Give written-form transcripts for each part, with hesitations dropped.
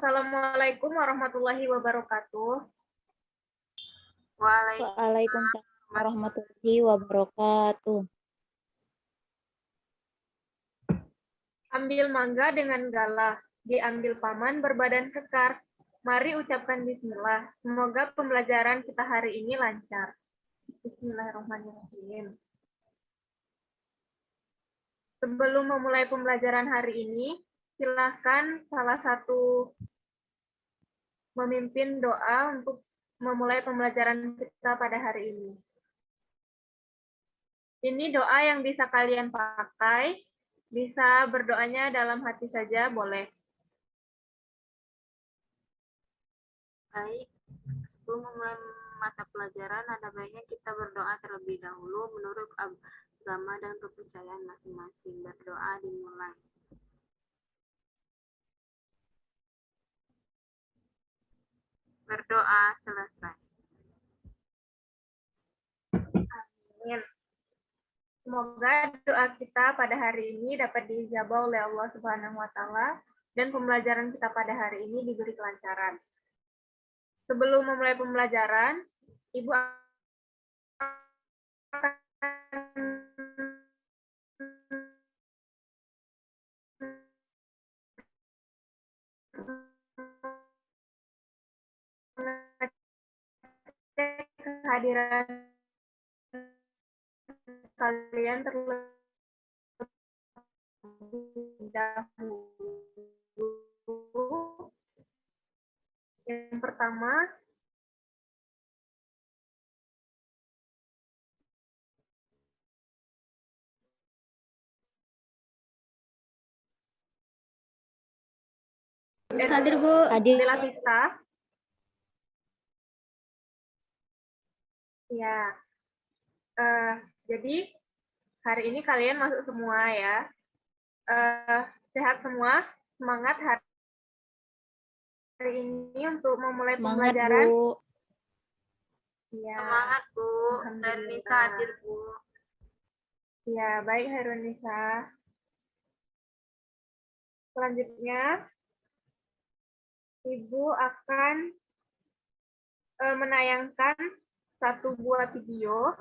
Assalamualaikum warahmatullahi wabarakatuh. Waalaikumsalam warahmatullahi wabarakatuh. Ambil mangga dengan galah, diambil paman berbadan kekar. Mari ucapkan bismillah. Semoga pembelajaran kita hari ini lancar. Bismillahirrahmanirrahim. Sebelum memulai pembelajaran hari ini, silahkan salah satu memimpin doa untuk memulai pembelajaran kita pada hari ini. Ini doa yang bisa kalian pakai, bisa berdoanya dalam hati saja, boleh. Baik, sebelum memulai mata pelajaran, ada baiknya kita berdoa terlebih dahulu menurut agama dan kepercayaan masing-masing. Berdoa dimulai. Berdoa selesai. Amin. Semoga doa kita pada hari ini dapat diijabah oleh Allah Subhanahu wa Ta'ala dan pembelajaran kita pada hari ini diberi kelancaran. Sebelum memulai pembelajaran, Ibu mengecek kehadiran kalian terlebih dahulu. Yang pertama, Hadir, Bu. Hadir. Bella Vista. Ya. Jadi hari ini kalian masuk semua ya. Sehat semua, semangat hari ini untuk memulai pembelajaran. Bu. Ya. Semangat, Bu. Hairunisa hadir, Bu. Ya, baik Hairunisa. Selanjutnya, Ibu akan menayangkan satu buah video.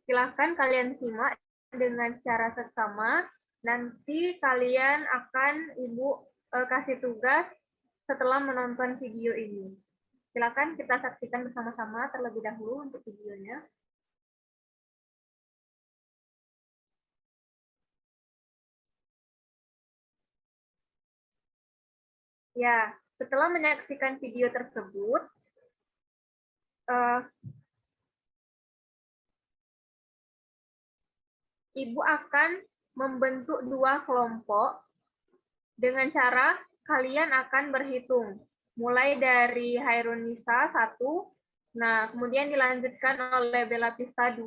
Silahkan kalian simak dengan cara seksama. Nanti kalian akan Ibu kasih tugas setelah menonton video ini. Silakan kita saksikan bersama-sama terlebih dahulu untuk videonya. Ya, setelah menyaksikan video tersebut, Ibu akan membentuk dua kelompok dengan cara kalian akan berhitung. Mulai dari Hairunisa 1, nah kemudian dilanjutkan oleh Bella Vista 2,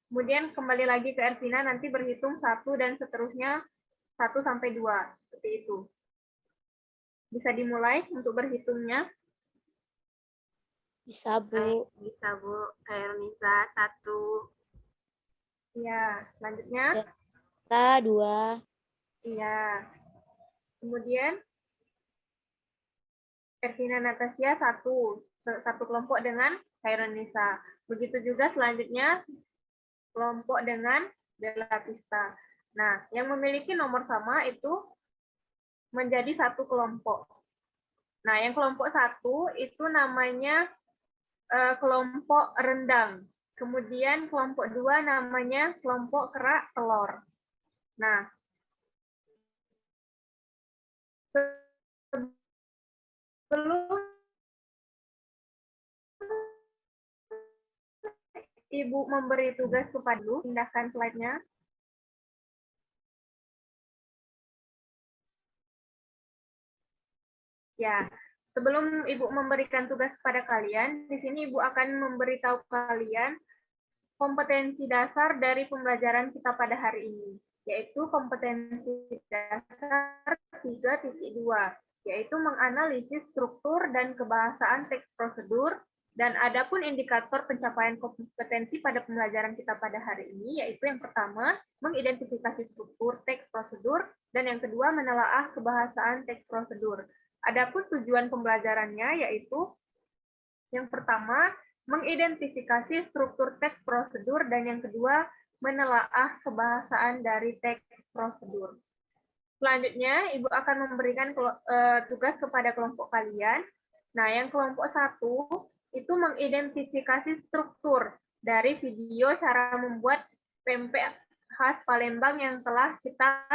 kemudian kembali lagi ke Ervina, nanti berhitung 1 dan seterusnya 1 sampai 2. Seperti itu. Bisa dimulai untuk berhitungnya? Bisa, Bu. Baik, bisa, Bu. Hairunisa 1. Iya, selanjutnya? Kita 2. Iya. Kemudian Ervina Natasha 1 kelompok dengan Hairunisa. Begitu juga selanjutnya kelompok dengan Bella Vista. Nah, yang memiliki nomor sama itu menjadi satu kelompok. Nah, yang kelompok 1 itu namanya kelompok rendang. Kemudian kelompok 2 namanya kelompok kerak telur. Nah, sebelum Ibu memberi tugas kepada Ibu, pindahkan slide-nya. Ya, sebelum Ibu memberikan tugas kepada kalian, di sini Ibu akan memberitahu kalian kompetensi dasar dari pembelajaran kita pada hari ini, yaitu kompetensi dasar 3.2, yaitu menganalisis struktur dan kebahasaan teks prosedur, dan adapun indikator pencapaian kompetensi pada pembelajaran kita pada hari ini, yaitu yang pertama, mengidentifikasi struktur teks prosedur, dan yang kedua, menelaah kebahasaan teks prosedur. Adapun tujuan pembelajarannya yaitu yang pertama, mengidentifikasi struktur teks prosedur, dan yang kedua, menelaah kebahasaan dari teks prosedur. Selanjutnya, Ibu akan memberikan tugas kepada kelompok kalian. Nah, yang kelompok 1 itu mengidentifikasi struktur dari video cara membuat pempek khas Palembang yang telah kita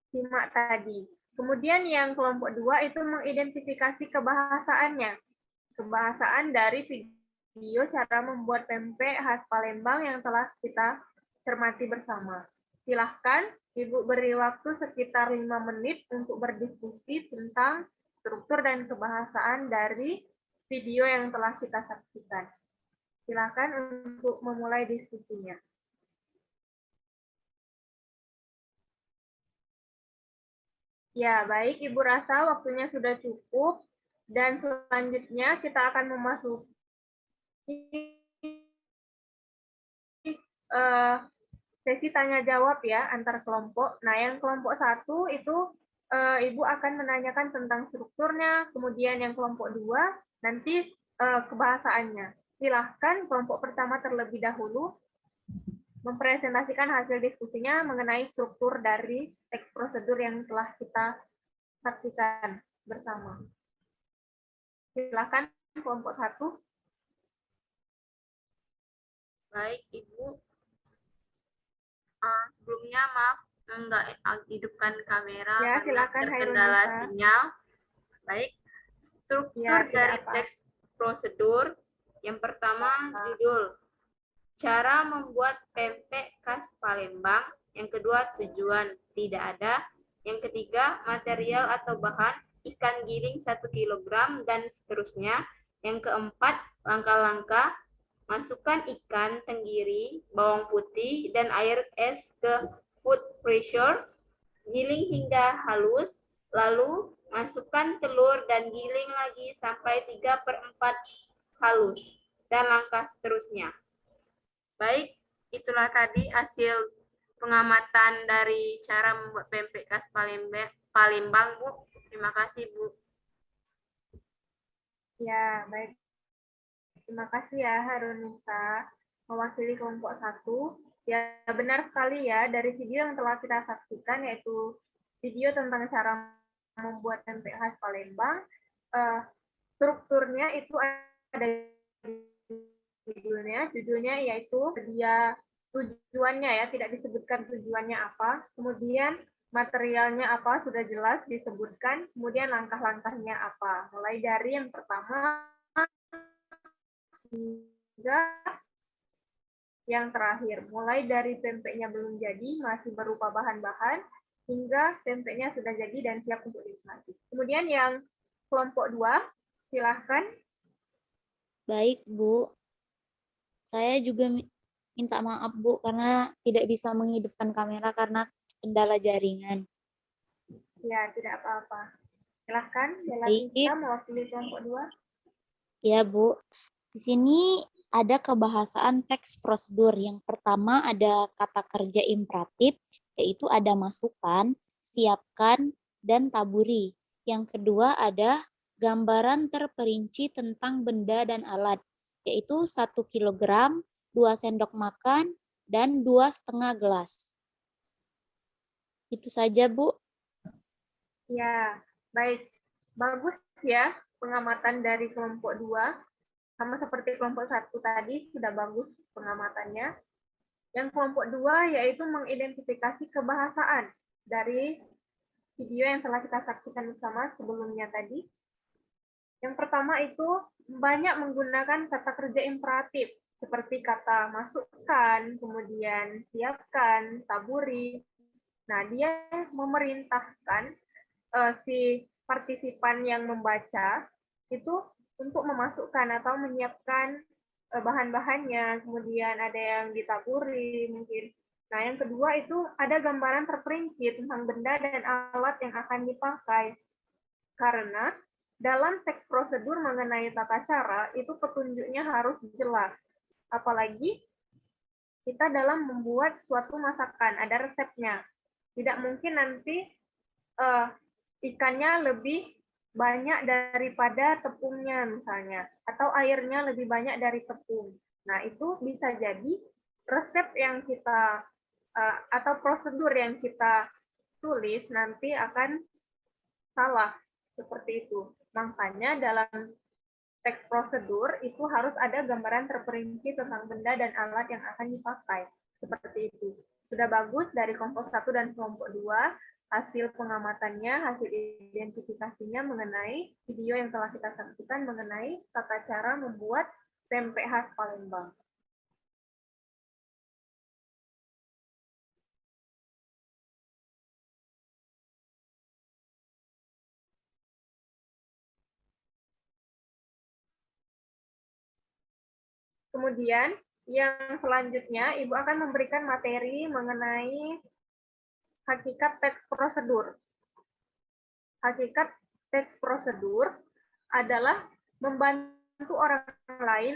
simak tadi. Kemudian yang kelompok 2 itu mengidentifikasi kebahasaan dari video cara membuat pempek khas Palembang yang telah kita cermati bersama. Silahkan Ibu beri waktu sekitar 5 menit untuk berdiskusi tentang struktur dan kebahasaan dari video yang telah kita saksikan. Silahkan untuk memulai diskusinya. Ya, baik. Ibu rasa waktunya sudah cukup. Dan selanjutnya kita akan memasuki sesi tanya jawab ya antar kelompok. Nah, yang kelompok 1 itu Ibu akan menanyakan tentang strukturnya, kemudian yang kelompok 2 nanti kebahasaannya. Silahkan kelompok pertama terlebih dahulu mempresentasikan hasil diskusinya mengenai struktur dari teks prosedur yang telah kita saksikan bersama. Silakan kelompok 1. Baik, Ibu. Sebelumnya maaf enggak hidupkan kamera Ya, karena silakan terkendala Hairunisa. sinyal. Baik, struktur Ya, dari tidak apa. teks prosedur. Yang pertama, judul. Cara membuat pempek khas Palembang. Yang kedua, tujuan. Tidak ada. Yang ketiga, material atau bahan. Ikan giling 1 kg dan seterusnya. Yang keempat, langkah-langkah. Masukkan ikan tenggiri, bawang putih, dan air es ke food pressure. Giling hingga halus. Lalu masukkan telur dan giling lagi sampai 3/4 halus. Dan langkah seterusnya. Baik, itulah tadi hasil pengamatan dari cara membuat pempek khas Palembang, Bu. Terima kasih, Bu. Ya, baik. Terima kasih ya Hairunisa mewakili kelompok 1. Ya, benar sekali ya, dari video yang telah kita saksikan, yaitu video tentang cara membuat pempek khas Palembang, strukturnya itu ada judulnya yaitu dia tujuannya ya, tidak disebutkan tujuannya apa, kemudian materialnya apa sudah jelas disebutkan, kemudian langkah-langkahnya apa, mulai dari yang pertama hingga yang terakhir, mulai dari pempeknya belum jadi, masih berupa bahan-bahan, hingga pempeknya sudah jadi dan siap untuk dinikmati. Kemudian yang kelompok 2, silahkan. Baik, Bu. Saya juga minta maaf, Bu, karena tidak bisa menghidupkan kamera karena kendala jaringan. Ya, tidak apa-apa. Silahkan, Delatisa mewakili kelompok 2. Ya, Bu. Di sini ada kebahasaan teks prosedur. Yang pertama ada kata kerja imperatif, yaitu ada masukkan, siapkan, dan taburi. Yang kedua ada gambaran terperinci tentang benda dan alat, yaitu 1 kg, 2 sendok makan, dan 2,5 gelas. Itu saja, Bu. Ya, baik. Bagus ya pengamatan dari kelompok 2. Sama seperti kelompok 1 tadi, sudah bagus pengamatannya. Yang kelompok 2 yaitu mengidentifikasi kebahasaan dari video yang telah kita saksikan bersama sebelumnya tadi. Yang pertama itu banyak menggunakan kata kerja imperatif, seperti kata masukkan, kemudian siapkan, taburi. Nah, dia memerintahkan si partisipan yang membaca itu untuk memasukkan atau menyiapkan bahan-bahannya, kemudian ada yang ditaburi mungkin. Nah, yang kedua itu ada gambaran terperinci tentang benda dan alat yang akan dipakai. Karena dalam teks prosedur mengenai tata cara, itu petunjuknya harus jelas. Apalagi kita dalam membuat suatu masakan, ada resepnya. Tidak mungkin nanti ikannya lebih banyak daripada tepungnya misalnya, atau airnya lebih banyak dari tepung. Nah, itu bisa jadi resep yang kita atau prosedur yang kita tulis nanti akan salah seperti itu. Makanya dalam teks prosedur itu harus ada gambaran terperinci tentang benda dan alat yang akan dipakai. Seperti itu. Sudah bagus dari kelompok 1 dan kelompok 2 hasil pengamatannya, hasil identifikasinya mengenai video yang telah kita saksikan mengenai tata cara membuat pempek khas Palembang. Kemudian, yang selanjutnya, Ibu akan memberikan materi mengenai hakikat teks prosedur. Hakikat teks prosedur adalah membantu orang lain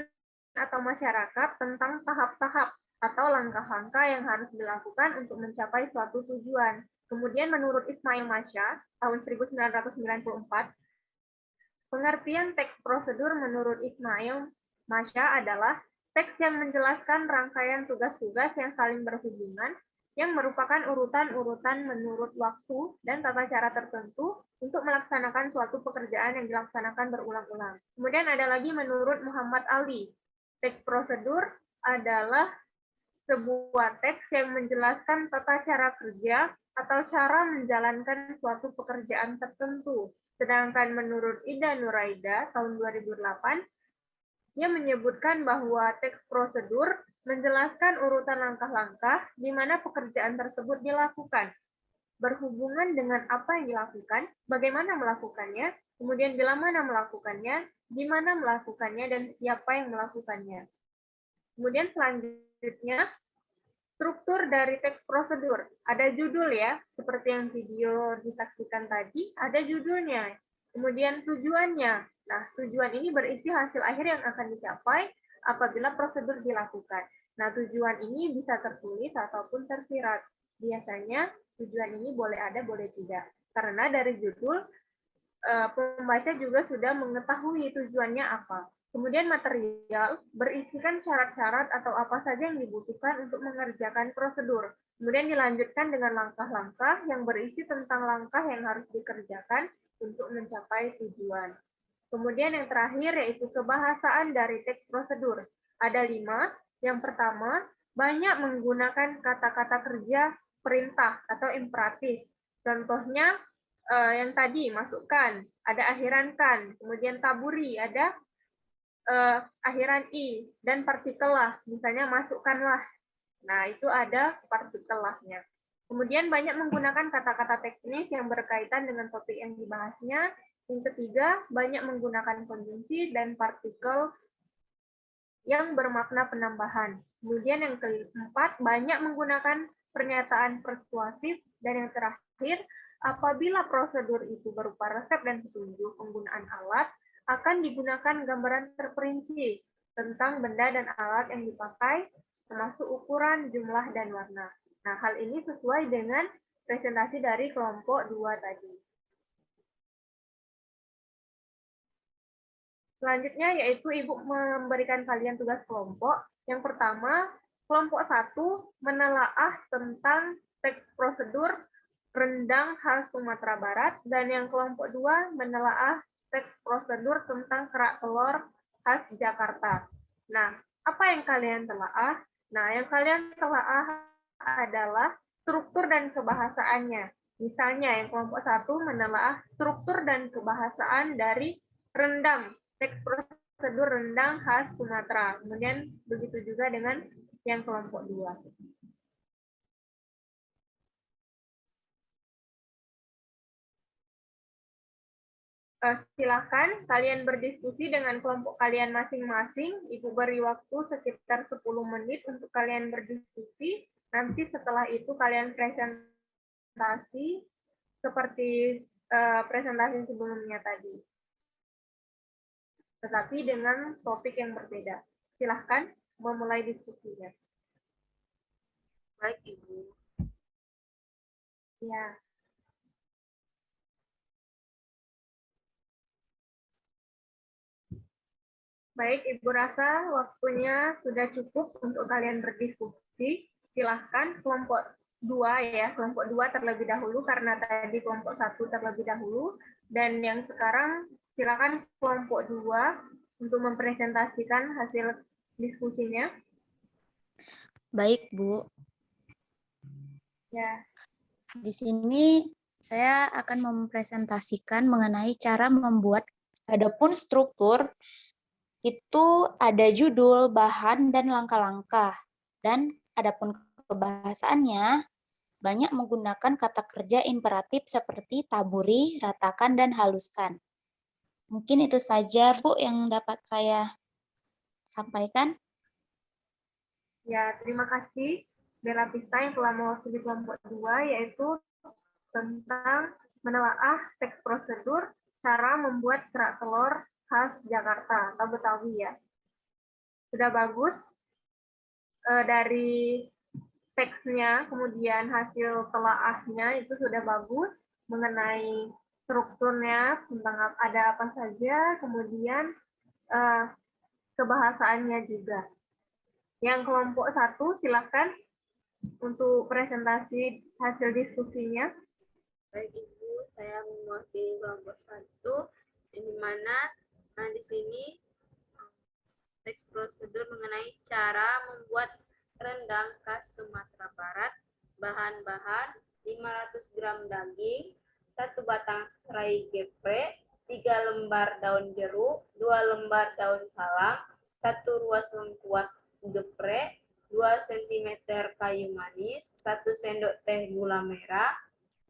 atau masyarakat tentang tahap-tahap atau langkah-langkah yang harus dilakukan untuk mencapai suatu tujuan. Kemudian menurut Ismail Masya, tahun 1994, pengertian teks prosedur menurut Ismail Masya adalah teks yang menjelaskan rangkaian tugas-tugas yang saling berhubungan yang merupakan urutan-urutan menurut waktu dan tata cara tertentu untuk melaksanakan suatu pekerjaan yang dilaksanakan berulang-ulang. Kemudian ada lagi menurut Muhammad Ali, teks prosedur adalah sebuah teks yang menjelaskan tata cara kerja atau cara menjalankan suatu pekerjaan tertentu. Sedangkan menurut Ida Nuraida tahun 2008, dia menyebutkan bahwa teks prosedur menjelaskan urutan langkah-langkah di mana pekerjaan tersebut dilakukan, berhubungan dengan apa yang dilakukan, bagaimana melakukannya, kemudian bila mana melakukannya, di mana melakukannya, dan siapa yang melakukannya. Kemudian selanjutnya, struktur dari teks prosedur. Ada judul ya, seperti yang video disaksikan tadi, ada judulnya. Kemudian tujuannya. Nah, tujuan ini berisi hasil akhir yang akan dicapai apabila prosedur dilakukan. Nah, tujuan ini bisa tertulis ataupun tersirat. Biasanya tujuan ini boleh ada, boleh tidak. Karena dari judul, pembaca juga sudah mengetahui tujuannya apa. Kemudian material berisikan syarat-syarat atau apa saja yang dibutuhkan untuk mengerjakan prosedur. Kemudian dilanjutkan dengan langkah-langkah yang berisi tentang langkah yang harus dikerjakan untuk mencapai tujuan. Kemudian yang terakhir yaitu kebahasaan dari teks prosedur. Ada 5. Yang pertama, banyak menggunakan kata-kata kerja perintah atau imperatif. Contohnya yang tadi, masukkan, ada akhiran kan, kemudian taburi, ada akhiran i, dan partikel lah, misalnya masukkanlah. Nah, itu ada partikel lahnya. Kemudian banyak menggunakan kata-kata teknis yang berkaitan dengan topik yang dibahasnya. Yang ketiga, banyak menggunakan konjungsi dan partikel yang bermakna penambahan. Kemudian yang keempat, banyak menggunakan pernyataan persuasif. Dan yang terakhir, apabila prosedur itu berupa resep dan petunjuk penggunaan alat, akan digunakan gambaran terperinci tentang benda dan alat yang dipakai, termasuk ukuran, jumlah, dan warna. Nah, hal ini sesuai dengan presentasi dari kelompok 2 tadi. Selanjutnya yaitu Ibu memberikan kalian tugas kelompok. Yang pertama, kelompok 1 menelaah tentang teks prosedur rendang khas Sumatera Barat, dan yang kelompok 2 menelaah teks prosedur tentang kerak telur khas Jakarta. Nah, apa yang kalian telaah? Nah, yang kalian telaah adalah struktur dan kebahasaannya. Misalnya, yang kelompok 1 menelaah struktur dan kebahasaan dari rendang, teks prosedur rendang khas Sumatera. Kemudian begitu juga dengan yang kelompok 2. Silakan kalian berdiskusi dengan kelompok kalian masing-masing. Ibu beri waktu sekitar 10 menit untuk kalian berdiskusi. Nanti setelah itu kalian presentasi seperti presentasi sebelumnya tadi. Tetapi dengan topik yang berbeda. Silahkan memulai diskusinya. Baik, Ibu. Ya. Baik, Ibu rasa waktunya sudah cukup untuk kalian berdiskusi. Silahkan kelompok 2 ya, kelompok 2 terlebih dahulu karena tadi kelompok 1 terlebih dahulu. Dan yang sekarang silakan kelompok 2 untuk mempresentasikan hasil diskusinya. Baik, Bu. Ya, Di sini saya akan mempresentasikan mengenai cara membuat, adapun struktur itu ada judul, bahan, dan langkah-langkah. Dan adapun kebahasaannya banyak menggunakan kata kerja imperatif seperti taburi, ratakan, dan haluskan. Mungkin itu saja, Bu, yang dapat saya sampaikan. ya, terima kasih Bella Pista yang telah mewakili kelompok 2, yaitu tentang menelaah teks prosedur cara membuat kerak telur khas Jakarta atau Betawi ya. Sudah bagus dari teksnya, kemudian hasil telaahnya itu sudah bagus mengenai strukturnya, tentang ada apa saja, kemudian kebahasaannya juga. Yang kelompok 1 silakan untuk presentasi hasil diskusinya. Baik Ibu, saya mewakili kelompok 1, di mana di sini teks prosedur mengenai cara membuat rendang khas Sumatera Barat. Bahan-bahan 500 gram daging, 1 batang serai geprek, 3 lembar daun jeruk, 2 lembar daun salam, 1 ruas lengkuas geprek, 2 cm kayu manis, 1 sendok teh gula merah,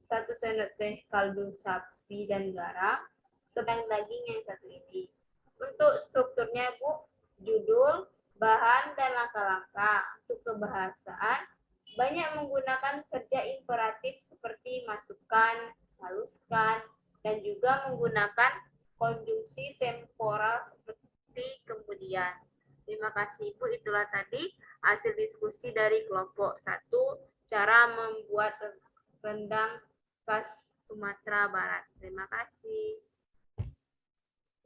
1 sendok teh kaldu sapi dan garam, sedang daging yang satu ini. Untuk strukturnya Bu, judul, bahan, dan langkah-langkah. Untuk kebahasaan, banyak menggunakan kerja imperatif seperti masukkan, haluskan, dan juga menggunakan konjungsi temporal seperti kemudian. Terima kasih Ibu, itulah tadi hasil diskusi dari kelompok 1, cara membuat rendang khas Sumatera Barat. Terima kasih.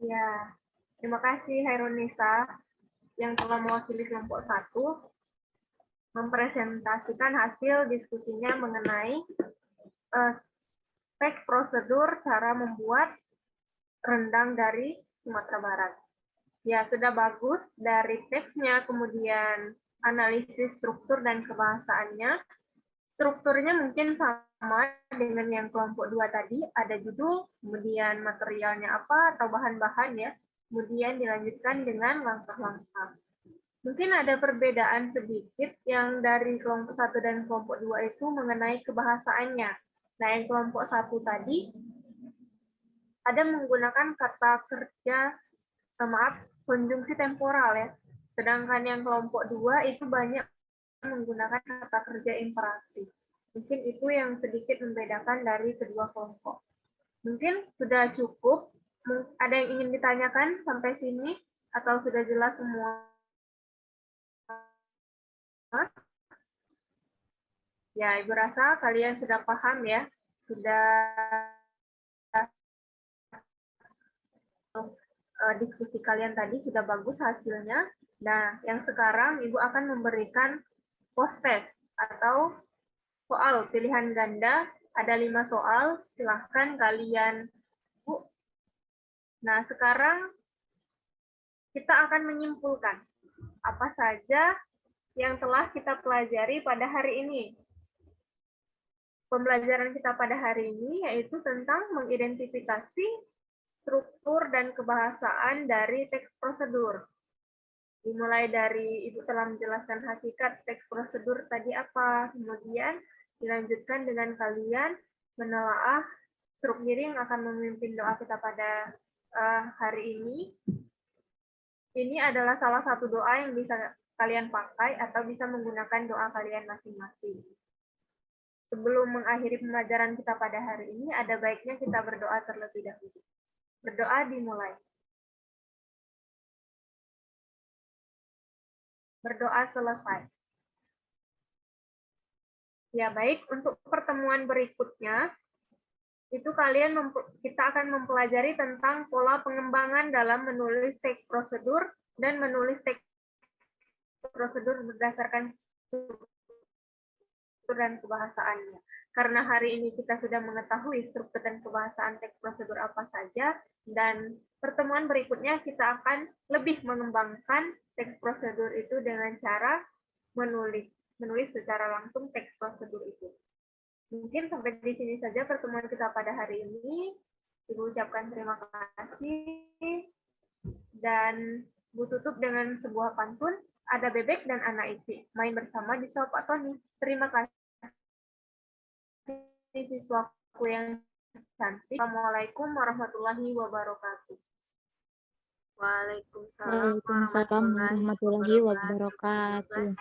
Ya, terima kasih Hairunisa yang telah mewakili kelompok 1 mempresentasikan hasil diskusinya mengenai teks prosedur cara membuat rendang dari Sumatera Barat. Ya, sudah bagus dari teksnya, kemudian analisis struktur dan kebahasaannya. Strukturnya mungkin sama dengan yang kelompok 2 tadi, ada judul, kemudian materialnya apa atau bahan-bahan ya, kemudian dilanjutkan dengan langkah-langkah. Mungkin ada perbedaan sedikit yang dari kelompok 1 dan kelompok 2 itu mengenai kebahasaannya. Nah, yang kelompok 1 tadi ada menggunakan kata kerja, konjungsi temporal ya. Sedangkan yang kelompok 2 itu banyak menggunakan kata kerja imperatif. Mungkin itu yang sedikit membedakan dari kedua kelompok. Mungkin sudah cukup. Ada yang ingin ditanyakan sampai sini? Atau sudah jelas semua? Ya, Ibu rasa kalian sudah paham ya. Sudah diskusi kalian tadi sudah bagus hasilnya. Nah, yang sekarang Ibu akan memberikan post-test atau soal pilihan ganda. Ada 5 soal, silahkan kalian. Nah, sekarang kita akan menyimpulkan apa saja yang telah kita pelajari pada hari ini. Pembelajaran kita pada hari ini yaitu tentang mengidentifikasi struktur dan kebahasaan dari teks prosedur. Dimulai dari Ibu telah menjelaskan hakikat teks prosedur tadi apa, kemudian dilanjutkan dengan kalian menelaah struktur yang akan memimpin doa kita pada hari ini. Ini adalah salah satu doa yang bisa kalian pakai atau bisa menggunakan doa kalian masing-masing. Sebelum mengakhiri pembelajaran kita pada hari ini, ada baiknya kita berdoa terlebih dahulu. Berdoa dimulai. Berdoa selesai. Ya baik, untuk pertemuan berikutnya, itu kita akan mempelajari tentang pola pengembangan dalam menulis teks prosedur, dan menulis teks prosedur berdasarkan struktur dan kebahasaannya. Karena hari ini kita sudah mengetahui struktur dan kebahasaan teks prosedur apa saja, dan pertemuan berikutnya kita akan lebih mengembangkan teks prosedur itu dengan cara menulis secara langsung teks prosedur itu. Mungkin sampai di sini saja pertemuan kita pada hari ini. Ibu ucapkan terima kasih, dan Bu tutup dengan sebuah pantun. Ada bebek dan anak isi main bersama di sawah Pak Tony. Terima kasih siswaku yang cantik. Assalamualaikum warahmatullahi wabarakatuh. Waalaikumsalam Waalaikumsalam warahmatullahi wabarakatuh.